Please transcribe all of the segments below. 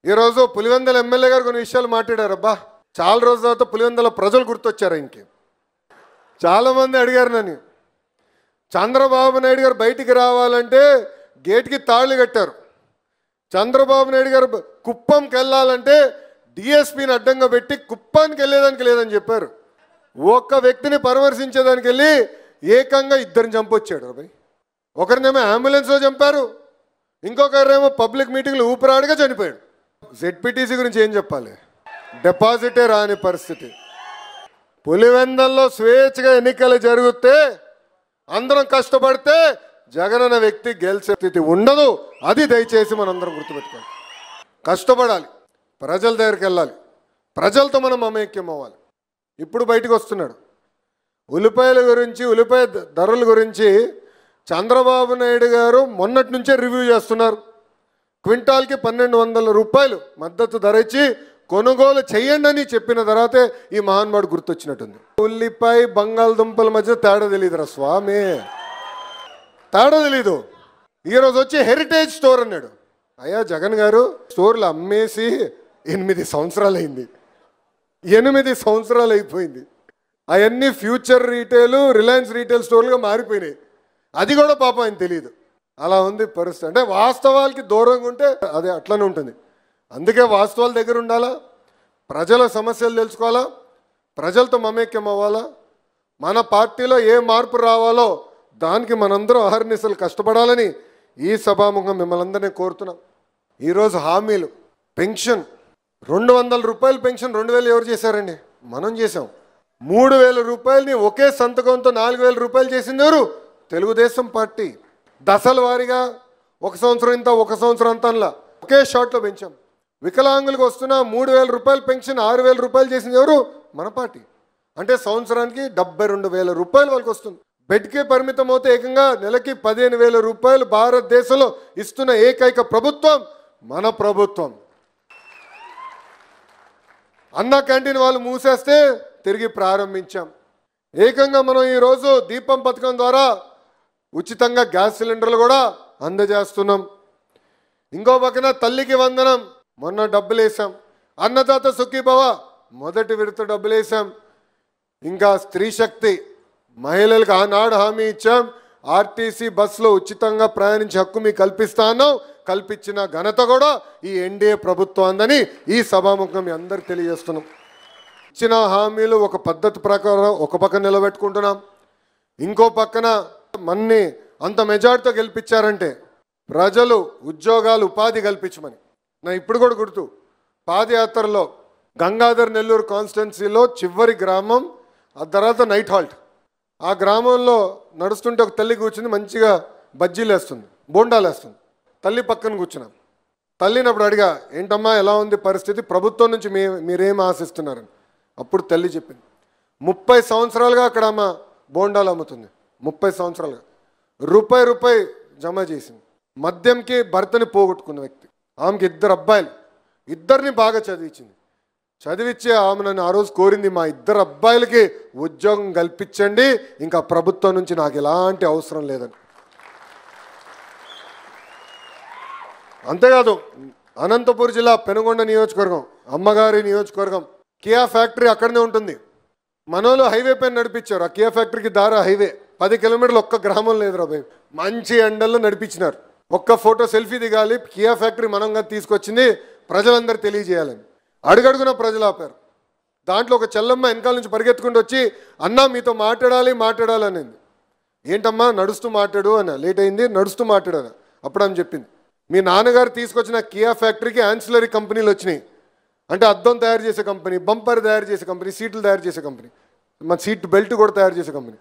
ఈరోజు పులివెందుల ఎమ్మెల్యే గారు కొన్ని విషయాలు మాట్లాడారు. అబ్బా చాలా రోజుల తర్వాత పులివెందుల ప్రజలు గుర్తొచ్చారు. ఇంకే చాలామంది అడిగారు నన్ను, చంద్రబాబు నాయుడు గారు బయటికి రావాలంటే గేట్కి తాళి కట్టారు, చంద్రబాబు నాయుడు గారు కుప్పంకి వెళ్ళాలంటే డిఎస్పీని అడ్డంగా పెట్టి కుప్పానికి వెళ్ళేదానికి లేదని చెప్పారు. ఒక్క వ్యక్తిని పరామర్శించేదానికి వెళ్ళి ఏకంగా ఇద్దరిని చంపొచ్చాడు. అబ్బాయి ఒకరినేమో అంబులెన్స్లో చంపారు, ఇంకొకరేమో పబ్లిక్ మీటింగ్లో ఊపిరాడిగా చనిపోయాడు. జెడ్పీటీసీ గురించి ఏం చెప్పాలి? డిపాజిటే రాని పరిస్థితి. పులివెందుల్లో స్వేచ్ఛగా ఎన్నికలు జరిగితే అందరం కష్టపడితే జగన్ అనే వ్యక్తి గెలిచే స్థితి ఉండదు. అది దయచేసి మనందరం గుర్తుపెట్టుకోవాలి. కష్టపడాలి, ప్రజల దగ్గరికి వెళ్ళాలి, ప్రజలతో మనం మమేక్యం అవ్వాలి. ఇప్పుడు బయటకు వస్తున్నాడు ఉల్లిపాయల గురించి, ఉల్లిపాయ ధరల గురించి చంద్రబాబు నాయుడు గారు మొన్నటి నుంచే రివ్యూ చేస్తున్నారు. క్వింటాల్కి 1200 రూపాయలు మద్దతు ధర ఇచ్చి కొనుగోలు చేయండి అని చెప్పిన తర్వాతే ఈ మహాన్మాడు గుర్తొచ్చినట్టుంది. ఉల్లిపాయ బంగాళదుంపల మధ్య తేడా తెలియదురా స్వామి, తేడా తెలీదు. ఈరోజు వచ్చి హెరిటేజ్ స్టోర్ అన్నాడు. అయ్యా జగన్ గారు, స్టోర్లు అమ్మేసి 8 సంవత్సరాలు అయింది, 8 సంవత్సరాలు అయిపోయింది. అవన్నీ ఫ్యూచర్ రీటైల్, రిలయన్స్ రీటైల్ స్టోర్లుగా మారిపోయినాయి. అది కూడా పాపం ఆయన తెలియదు. అలా ఉంది పరిస్థితి. అంటే వాస్తవాలకి దూరంగా ఉంటే అదే అట్లనే ఉంటుంది. అందుకే వాస్తవాల దగ్గర ఉండాలా, ప్రజల సమస్యలు తెలుసుకోవాలా, ప్రజలతో మమేక్యం అవ్వాలా. మన పార్టీలో ఏ మార్పు రావాలో దానికి మనందరం అహర్నిశలు కష్టపడాలని ఈ సభాముఖం మిమ్మల్ని అందరినీ కోరుతున్నాం. ఈరోజు హామీలు, పెన్షన్ 200 రూపాయలు పెన్షన్ 2000 ఎవరు చేశారండి? మనం చేసాం. 3000 రూపాయలని ఒకే సంతకంతో 4000 రూపాయలు చేసింది ఎవరు? తెలుగుదేశం పార్టీ. దశల వారీగా 1 సంవత్సరం ఇంత, 1 సంవత్సరం అంతలా ఒకే షాట్లో పెంచాం. వికలాంగులకు వస్తున్న 3000 రూపాయలు పెన్షన్ 6000 రూపాయలు చేసింది ఎవరు? మన పార్టీ. అంటే సంవత్సరానికి 72,000 రూపాయలు వాళ్ళకి వస్తుంది. బెడ్కే పరిమితం అవుతే ఏకంగా నెలకి 15,000 రూపాయలు భారతదేశంలో ఇస్తున్న ఏకైక ప్రభుత్వం మన ప్రభుత్వం. అన్న క్యాంటీన్ వాళ్ళు మూసేస్తే తిరిగి ప్రారంభించాం. ఏకంగా మనం ఈరోజు దీపం పథకం ద్వారా ఉచితంగా గ్యాస్ సిలిండర్లు కూడా అందజేస్తున్నాం. ఇంకో పక్కన తల్లికి వందనం మొన్న డబ్బులు వేసాం. అన్నదాత సుఖీభవ మొదటి విడత డబ్బులు వేసాం. ఇంకా స్త్రీ శక్తి మహిళలకు ఆనాడు హామీ ఇచ్చాం. ఆర్టీసీ బస్సులో ఉచితంగా ప్రయాణించే హక్కు మీకు కల్పిస్తాను, కల్పించిన ఘనత కూడా ఈ ఎన్డీఏ ప్రభుత్వం అందని ఈ సభాముఖం మీ అందరికి తెలియజేస్తున్నాం. ఇచ్చిన హామీలు ఒక పద్ధతి ప్రకారం ఒక పక్కన నిలబెట్టుకుంటున్నాం. ఇంకో పక్కన మన్ని అంత మెజార్టీతో గెలిపించారంటే ప్రజలు ఉద్యోగాలు, ఉపాధి కల్పించమని. నా ఇప్పుడు కూడా గుర్తు, పాదయాత్రలో గంగాధర్ నెల్లూరు కాన్స్టిట్యున్సీలో చివరి గ్రామం, ఆ తర్వాత నైట్ హాల్ట్. ఆ గ్రామంలో నడుస్తుంటే ఒక తల్లి కూర్చుంది, మంచిగా బజ్జీలు వేస్తుంది, బోండాలు వేస్తుంది. తల్లి పక్కన కూర్చున్నాం. తల్లిని అప్పుడు అడిగా, ఏంటమ్మా ఎలా ఉంది పరిస్థితి, ప్రభుత్వం నుంచి మీరేం ఆశిస్తున్నారని. అప్పుడు తల్లి చెప్పింది, 30 సంవత్సరాలుగా అక్కడ అమ్మ బోండాలు అమ్ముతుంది. 30 సంవత్సరాలుగా రూపాయి జమ చేసింది. మద్యంకి భర్తని పోగొట్టుకున్న వ్యక్తి. ఆమెకి 2 అబ్బాయిలు, ఇద్దరిని బాగా చదివించింది. చదివిచ్చే ఆమె నన్ను ఆ రోజు కోరింది, మా 2 అబ్బాయిలకి ఉద్యోగం కల్పించండి, ఇంకా ప్రభుత్వం నుంచి నాకు ఎలాంటి అవసరం లేదని. అంతేకాదు అనంతపురం జిల్లా పెనుగొండ నియోజకవర్గం, అమ్మగారి నియోజకవర్గం, కియా ఫ్యాక్టరీ అక్కడనే ఉంటుంది. మనోళ్ళు హైవే పైన నడిపించారు. ఆ కియా ఫ్యాక్టరీకి దారి హైవే 10 కిలోమీటర్లు, ఒక్క గ్రామం లేదు రాబాయ్. మంచి ఎండల్లో నడిపించినారు. ఒక్క ఫోటో సెల్ఫీ దిగాలి, కియా ఫ్యాక్టరీ మనంగా తీసుకొచ్చింది, ప్రజలందరూ తెలియజేయాలని. అడుగడుగున ప్రజలు ఆపారు. దాంట్లో ఒక చెల్లమ్మ వెనకాల నుంచి పరిగెత్తుకుంటూ వచ్చి, అన్నా మీతో మాట్లాడాలి అనేది. ఏంటమ్మా నడుస్తూ మాట్లాడు అన్న. లేట్ అయింది, నడుస్తూ మాట్లాడాను. అప్పుడు ఆమె చెప్పింది, మీ నాన్నగారు తీసుకొచ్చిన కియా ఫ్యాక్టరీకి యాన్సిలరీ కంపెనీలు వచ్చినాయి. అంటే అద్దం తయారు చేసే కంపెనీ, బంపర్ తయారు చేసే కంపెనీ, సీట్లు తయారు చేసే కంపెనీ, మన సీట్ బెల్ట్ కూడా తయారు చేసే కంపెనీ.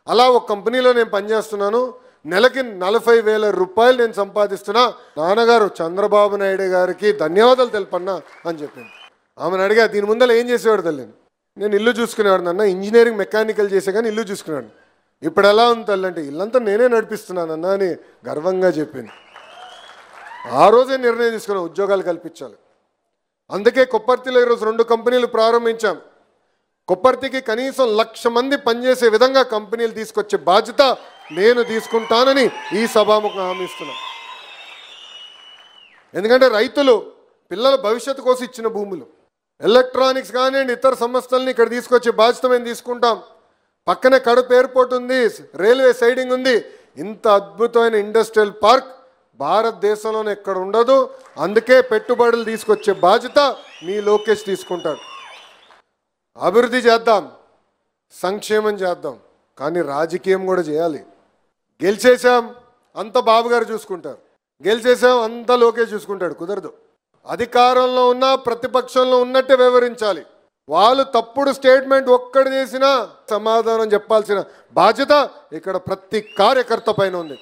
అలా ఒక కంపెనీలో నేను పనిచేస్తున్నాను, నెలకి 40,000 రూపాయలు నేను సంపాదిస్తున్నా. నాన్నగారు చంద్రబాబు నాయుడు గారికి ధన్యవాదాలు తెలుపన్నా అని చెప్పింది. ఆమెను అడిగా, దీని ముందర ఏం చేసేవాడు తల్లి? నేను ఇల్లు చూసుకునేవాడు నాన్న, ఇంజనీరింగ్ మెకానికల్ చేసే కానీ ఇల్లు చూసుకునేవాడు. ఇప్పుడు ఎలా ఉంది తల్లి అంటే, ఇల్లంతా నేనే నడిపిస్తున్నానన్నా అని గర్వంగా చెప్పింది. ఆ రోజే నిర్ణయం తీసుకున్నాం, ఉద్యోగాలు కల్పించాలి. అందుకే కొప్పర్తిలో ఈరోజు 2 కంపెనీలు ప్రారంభించాం. కొప్పర్తికి కనీసం 1,00,000 మంది పనిచేసే విధంగా కంపెనీలు తీసుకొచ్చే బాధ్యత నేను తీసుకుంటానని ఈ సభాముఖం హామీ ఇస్తున్నా. ఎందుకంటే రైతులు పిల్లల భవిష్యత్తు కోసం ఇచ్చిన భూములు. ఎలక్ట్రానిక్స్ కానివ్వండి, ఇతర సంస్థల్ని ఇక్కడ తీసుకొచ్చే బాధ్యత మేము తీసుకుంటాం. పక్కనే కడప ఎయిర్పోర్ట్ ఉంది, రైల్వే సైడింగ్ ఉంది. ఇంత అద్భుతమైన ఇండస్ట్రియల్ పార్క్ భారతదేశంలోనే ఎక్కడ ఉండదు. అందుకే పెట్టుబడులు తీసుకొచ్చే బాధ్యత మీ లోకేష్ తీసుకుంటాడు. అభివృద్ధి చేద్దాం, సంక్షేమం చేద్దాం, కానీ రాజకీయం కూడా చేయాలి. గెలిచేసాం అంత బాబు గారు చూసుకుంటారు, గెలిచేసాం అంత లోకేష్ చూసుకుంటాడు. కుదరదు. అధికారంలో ఉన్న ప్రతిపక్షంలో ఉన్నట్టే వ్యవహరించాలి. వాళ్ళు తప్పుడు స్టేట్మెంట్ ఒక్కటి చేసినా సమాధానం చెప్పాల్సిన బాధ్యత ఇక్కడ ప్రతి కార్యకర్త పైన ఉంది.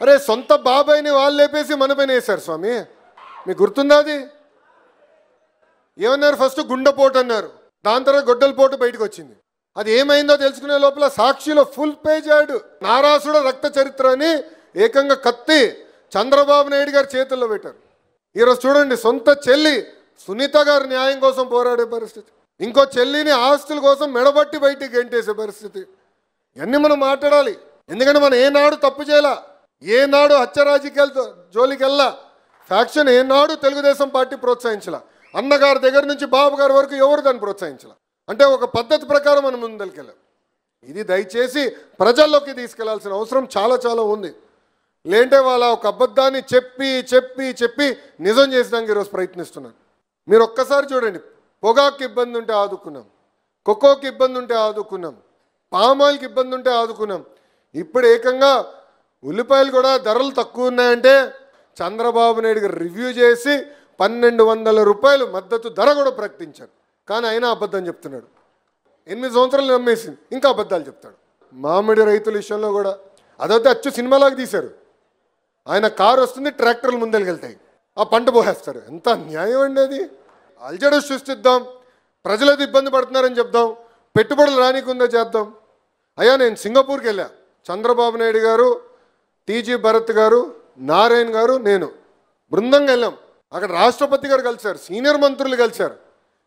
అరే, సొంత బాబాయిని వాళ్ళు లేపేసి మన పైన వేశారు స్వామి. మీకు గుర్తుందా? అది ఏమన్నారు? ఫస్ట్ గుండెపోటు అన్నారు, దాని తర్వాత గొడ్డల పోటు బయటకు వచ్చింది. అది ఏమైందో తెలుసుకునే లోపల సాక్షిలో ఫుల్ పేజ్ యాడ్, నారాసుడ రక్త చరిత్ర అని ఏకంగా కత్తి చంద్రబాబు నాయుడు గారి చేతుల్లో పెట్టారు. ఈరోజు చూడండి, సొంత చెల్లి సునీత గారు న్యాయం కోసం పోరాడే పరిస్థితి, ఇంకో చెల్లిని ఆస్తుల కోసం మెడబట్టి బయటికి గెంటేసే పరిస్థితి. ఇవన్నీ మనం మాట్లాడాలి. ఎందుకంటే మనం ఏనాడు తప్పు చేయాల, ఏనాడు హత్య రాజకీయాలతో జోలికెళ్ళా, ఫ్యాక్షన్ ఏనాడు తెలుగుదేశం పార్టీ ప్రోత్సహించాల. అన్నగారి దగ్గర నుంచి బాబు గారి వరకు ఎవరు దాన్ని ప్రోత్సహించాల. అంటే ఒక పద్ధతి ప్రకారం మనం ముందరికెళ్ళాం. ఇది దయచేసి ప్రజల్లోకి తీసుకెళ్లాల్సిన అవసరం చాలా చాలా ఉంది. లేంటే వాళ్ళ ఒక అబద్ధాన్ని చెప్పి చెప్పి చెప్పి నిజం చేసడానికి ఈరోజు ప్రయత్నిస్తున్నారు. మీరు ఒక్కసారి చూడండి, పొగాకు ఇబ్బంది ఉంటే ఆదుకున్నాం, కొకోకి ఇబ్బంది ఉంటే ఆదుకున్నాం, పామాయిల్కి ఇబ్బంది ఉంటే ఆదుకున్నాం. ఇప్పుడు ఏకంగా ఉల్లిపాయలు కూడా ధరలు తక్కువ ఉన్నాయంటే చంద్రబాబు నాయుడు గారు రివ్యూ చేసి 1200 రూపాయలు మద్దతు ధర కూడా ప్రకటించారు. కానీ అయినా అబద్ధం చెప్తున్నాడు. 8 సంవత్సరాలు నమ్మేసింది, ఇంకా అబద్ధాలు చెప్తాడు. మామిడి రైతుల విషయంలో కూడా అదైతే అచ్చు సినిమాలాగా తీశారు. ఆయన కారు వస్తుంది, ట్రాక్టర్లు ముందరికెళ్తాయి, ఆ పంట పోసేస్తారు. ఎంత న్యాయం అండి అది. అల్జడి సృష్టిద్దాం, ప్రజలది ఇబ్బంది పడుతున్నారని చెప్దాం, పెట్టుబడులు రానికుందో చేద్దాం. అయ్యా, నేను సింగపూర్కి వెళ్ళా, చంద్రబాబు నాయుడు గారు, టీజీ భరత్ గారు, నారాయణ గారు, నేను బృందంగా వెళ్ళాం. అక్కడ రాష్ట్రపతి గారు కలిశారు, సీనియర్ మంత్రులు కలిశారు.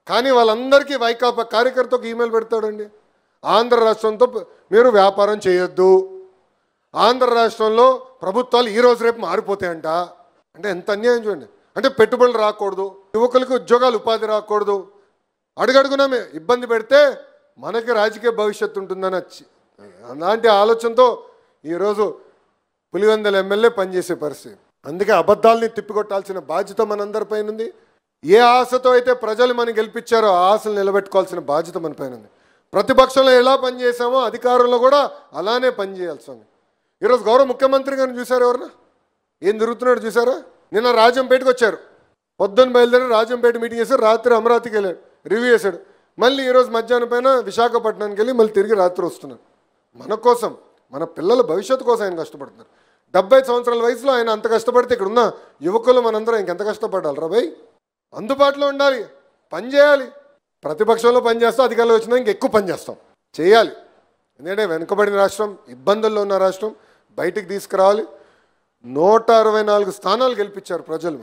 కానీ వాళ్ళందరికీ వైకాపా కార్యకర్తకు ఈమెయిల్ పెడతాడండి, ఆంధ్ర రాష్ట్రంతో మీరు వ్యాపారం చేయొద్దు, ఆంధ్ర రాష్ట్రంలో ప్రభుత్వాలు ఈరోజు రేపు మారిపోతాయంట. అంటే ఎంత అన్యాయం చూడండి. అంటే పెట్టుబడులు రాకూడదు, యువకులకు ఉద్యోగాలు ఉపాధి రాకూడదు, అడుగడుగునా ఇబ్బంది పెడితే మనకి రాజకీయ భవిష్యత్తు ఉంటుందని అలాంటి ఆలోచనతో ఈరోజు పులివెందుల ఎమ్మెల్యే పనిచేసే పరిస్థితి. అందుకే అబద్ధాలని తిప్పికొట్టాల్సిన బాధ్యత మనందరిపైన ఉంది. ఏ ఆశతో అయితే ప్రజలు మనం గెలిపించారో ఆ ఆశలు నిలబెట్టుకోవాల్సిన బాధ్యత మన పైన ఉంది. ప్రతిపక్షంలో ఎలా పనిచేసామో అధికారంలో కూడా అలానే పనిచేయాల్సి ఉంది. ఈరోజు గౌరవ ముఖ్యమంత్రి గారిని చూసారు, ఎవరన్నా ఏం జరుగుతున్నాడు చూసారా? నిన్న రాజంపేటకి వచ్చారు, పొద్దున్న బయలుదేరి రాజంపేట మీటింగ్ చేశారు, రాత్రి అమరావతికి వెళ్ళాడు, రివ్యూ చేశాడు. మళ్ళీ ఈరోజు మధ్యాహ్నం పైన విశాఖపట్నానికి వెళ్ళి మళ్ళీ తిరిగి రాత్రి వస్తున్నారు. మన కోసం, మన పిల్లల భవిష్యత్తు కోసం ఆయన కష్టపడుతున్నారు. 70 సంవత్సరాల వయసులో ఆయన అంత కష్టపడితే ఇక్కడ ఉన్న యువకులు మనందరం ఇంకెంత కష్టపడాలి రా భయ్? అందుబాటులో ఉండాలి, పని చేయాలి. ప్రతిపక్షంలో పనిచేస్తాం, అధికారంలో వచ్చినా ఇంకెక్కువ పని చేస్తాం, చేయాలి. ఎందుకంటే వెనుకబడిన రాష్ట్రం, ఇబ్బందుల్లో ఉన్న రాష్ట్రం, బయటికి తీసుకురావాలి. 164 స్థానాలు గెలిపించారు ప్రజలు.